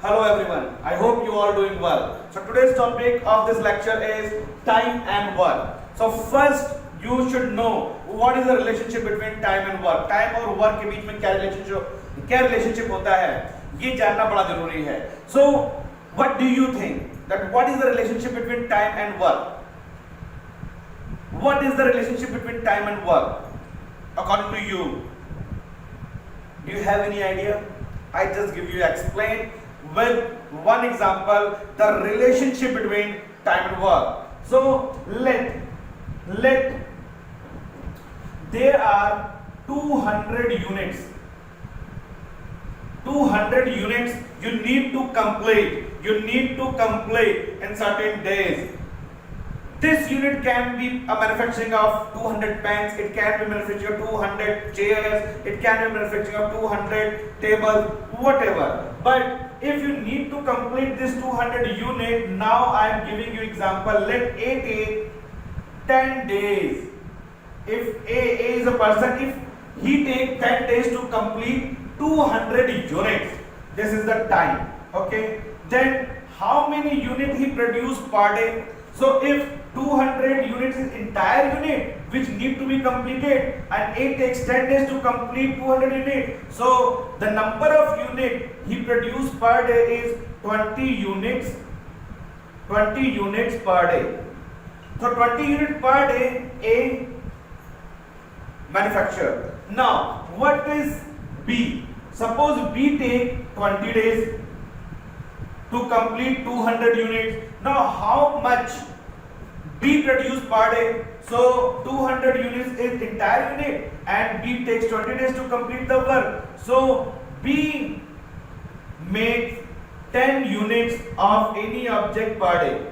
Hello everyone, I hope you are doing well. So today's topic of this lecture is time and work. So first you should know what is the relationship between time and work. Time और work के बीच में क्या relationship होता है, ये जानना बड़ा जरूरी है. So what do you think that what is the relationship between time and work? What is the relationship between time and work according to you? Do you have any idea? I just give you explain with one example the relationship between time and work. So let there are 200 units. 200 units you need to complete. You need to complete in certain days. This unit can be a manufacturing of 200 pens, it can be manufacturing of 200 chairs, it can be manufacturing of 200 tables, whatever. But if you need to complete this 200 unit, now I am giving you example. Let A take 10 days. If A is a person, if he take 10 days to complete 200 units, this is the time. Okay. Then how many units he produce per day? So if 200 units is entire unit which need to be completed and it takes 10 days to complete 200 units. So the number of units he produce per day is 20 units per day. So 20 units per day A manufacture. Now what is B? Suppose B take 20 days to complete 200 units. Now how much B produce per day? So 200 units is entire unit and B takes 20 days to complete the work. So B makes 10 units of any object per day.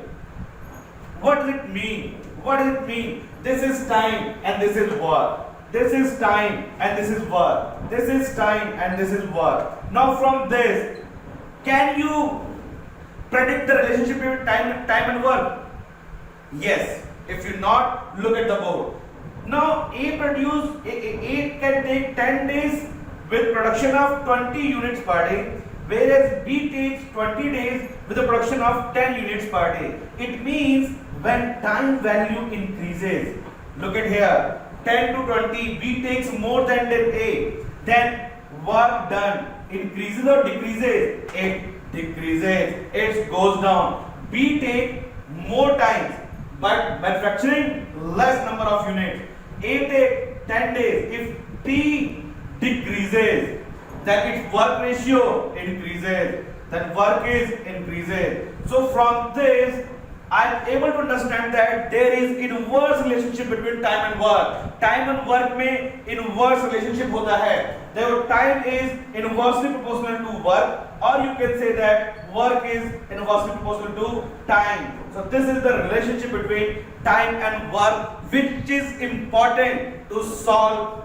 What does it mean? What does it mean? This is time and this is work. This is time and this is work. This is time and this is work. Now from this, can you predict the relationship between time and work? Yes. If you not, look at the board. Now A can take 10 days with production of 20 units per day, whereas B takes 20 days with a production of 10 units per day. It means when time value increases, look at here, 10 to 20, B takes more than A, then work done increases or decreases? It decreases, it goes down. B take more times but manufacturing less number of units. A take 10 days. If T decreases, then its work ratio increases, then work is increases. So from this I am able to understand that there is inverse relationship between time and work. Time and work में inverse relationship होता है. Therefore time is inversely proportional to work, or you can say that work is inversely proportional to time. So this is the relationship between time and work, which is important to solve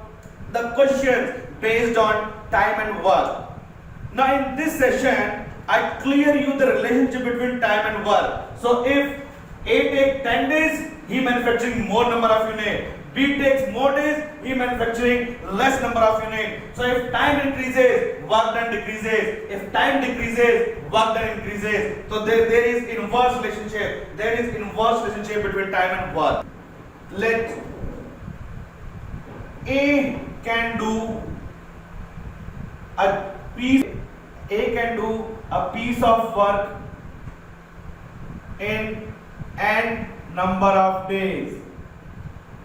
the questions based on time and work. Now in this session I clear you the relationship between time and work. So if A takes 10 days, he manufacturing more number of units. B takes more days, he manufacturing less number of units. So if time increases, work done decreases. If time decreases, work done increases. So there is inverse relationship. There is inverse relationship between time and work. Let A can do a piece of work in n number of days.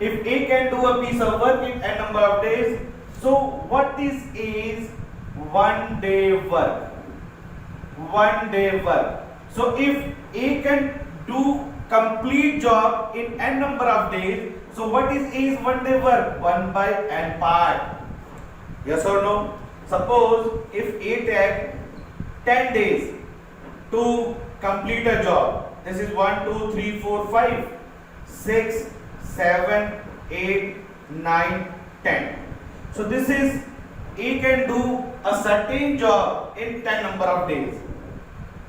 If A can do a piece of work in n number of days, so what is A's 1 day work? 1 day work. So if A can do complete job in n number of days, so what is A's 1 day work? 1 by n part. Yes or no? Suppose if A takes 10 days to complete a job. This is 1, 2, 3, 4, 5, 6, 7, 8, 9, 10. So this is A can do a certain job in 10 number of days.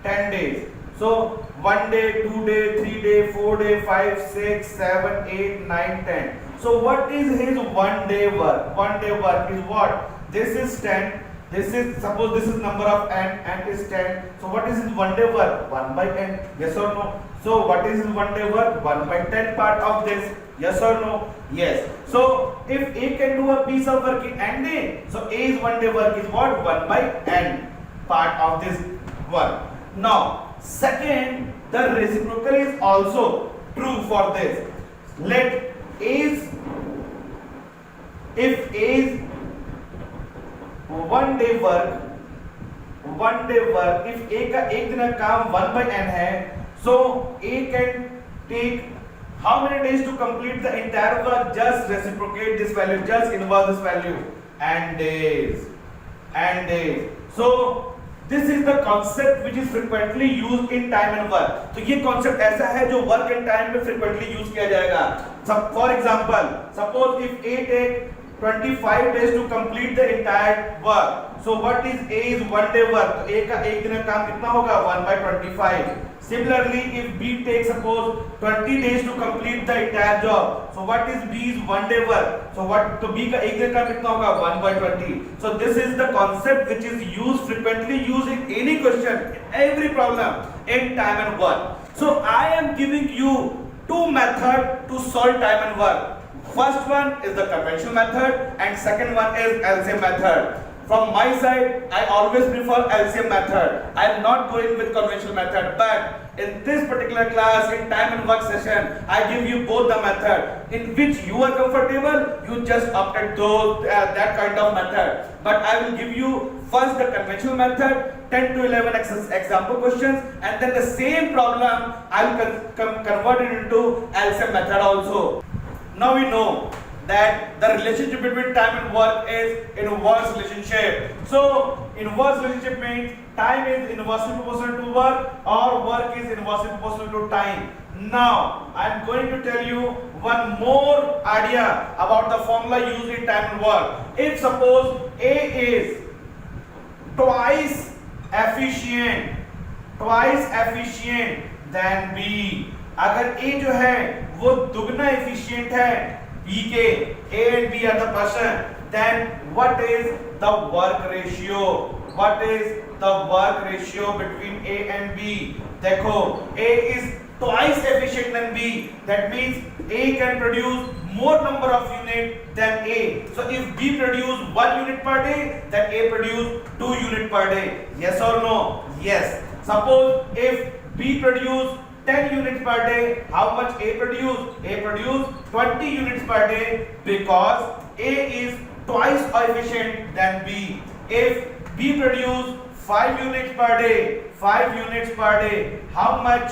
10 days. So 1 day, 2 day, 3 day, 4 day, 5, 6, 7, 8, 9, 10. So what is his 1 day work? 1 day work is what? This is 10 this is, suppose this is number of n is 10. So what is his one day work? 1 by n. Yes or no? So what is his one day work? 1 by 10 part of this. Yes or no? Yes. So if A can do a piece of work in n day, so A's one day work is what? 1 by n part of this work. Now second, the reciprocal is also true for this. Let A's, if A's one day work, if A का एक दिन का काम 1 by n है, so A can take how many days to complete the entire work? Just reciprocate this value, just inverse this value, and days, and days. So this is the concept which is frequently used in time and work. तो ये concept ऐसा है जो work and time में frequently use किया जाएगा. For example, suppose if A take 25 days to complete the entire work. So what is A's one day work? तो A का एक दिन का काम कितना होगा? 1 by 25. Similarly, if B takes suppose 20 days to complete the entire job. So what is B's one day work? So what? तो B का एक दिन का कितना होगा? 1 by 20. So this is the concept which is used frequently used in any question, in every problem in time and work. So I am giving you two methods to solve time and work. First one is the conventional method and second one is LCM method. From my side, I always prefer LCM method. I am not going with conventional method, but in this particular class, in time and work session, I give you both the method in which you are comfortable. You just opted those that kind of method. But I will give you first the conventional method, 10 to 11 example questions, and then the same problem I will convert it into LCM method also. Now we know that the relationship between time and work is inverse relationship. So inverse relationship means time is inversely proportional to work or work is inversely proportional to time. Now I am going to tell you one more idea about the formula used in time and work. If suppose A is twice efficient than B, अगर A जो है वो दुगना efficient है B के, A and B are the person, then what is the work ratio? What is the work ratio between A and B? देखो A is twice efficient than B, that means A can produce more number of units than A. So if B produce 1 unit per day, then A produce 2 units per day. Yes or no? Yes. Suppose if B produce 10 units per day, how much A produce? A produce 20 units per day because A is twice efficient than B. If B produce 5 units per day, how much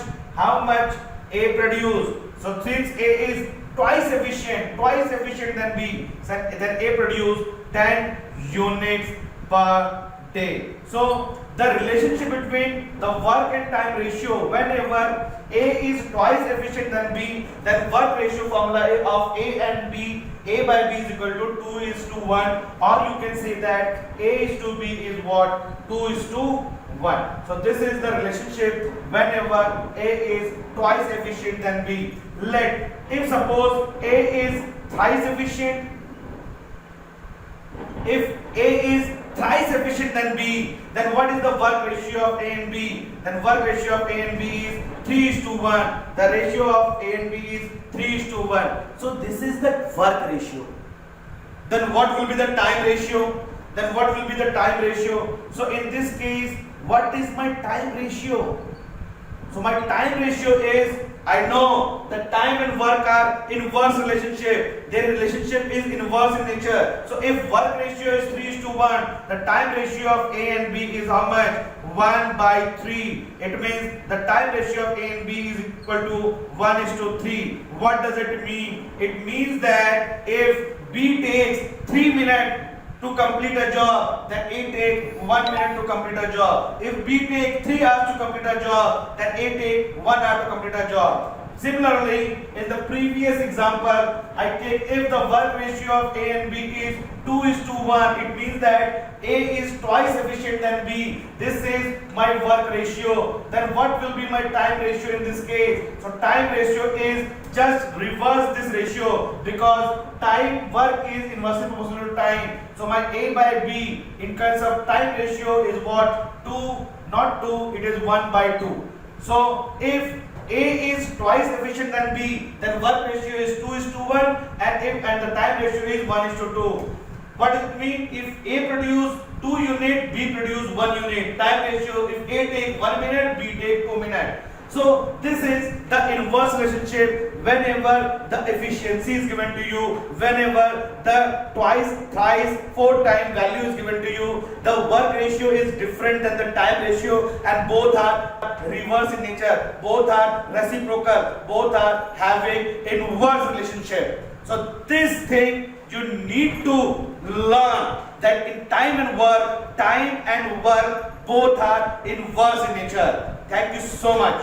A produce? So since A is twice efficient than B, then A produce 10 units per day. So the relationship between the work and time ratio, whenever A is twice efficient than B, then work ratio formula of A and B, A by B is equal to 2:1, or you can say that A is to B is what? 2:1. So this is the relationship whenever A is twice efficient than B. If suppose A is thrice efficient, if A is thrice efficient than B, then what is the work ratio of A and B? Then work ratio of A and B is 3:1. The ratio of A and B is 3:1. So this is the work ratio. Then what will be the time ratio? So in this case, what is my time ratio? So my time ratio is, I know that time and work are inverse relationship. Their relationship is inverse in nature. So if work ratio is 3:1, the time ratio of A and B is how much? 1 by 3. It means the time ratio of A and B is equal to 1:3. What does it mean? It means that if B takes 3 minutes to complete a job, then A take 1 minute to complete a job. If B take 3 hours to complete a job, then A take 1 hour to complete a job. Similarly, in the previous example, I take if the work ratio of A and B is 2:1. It means that A is twice efficient than B. This is my work ratio. Then what will be my time ratio in this case? So time ratio is just reverse this ratio because time work is inversely proportional to time. So my A by B in terms of time ratio is what? 2, not 2, it is 1/2. So if A is twice efficient than B, then work ratio is 2:1 and the time ratio is 1:2. What does it mean? If A produce 2 units, B produce 1 unit. Time ratio, if A take 1 minute, B take 2 minutes. So this is the inverse relationship whenever the efficiency is given to you, whenever the twice, thrice, 4 time value is given to you, the work ratio is different than the time ratio and both are reverse in nature, both are reciprocal, both are having inverse relationship. So this thing you need to learn that in time and work both are inverse in nature. Thank you so much.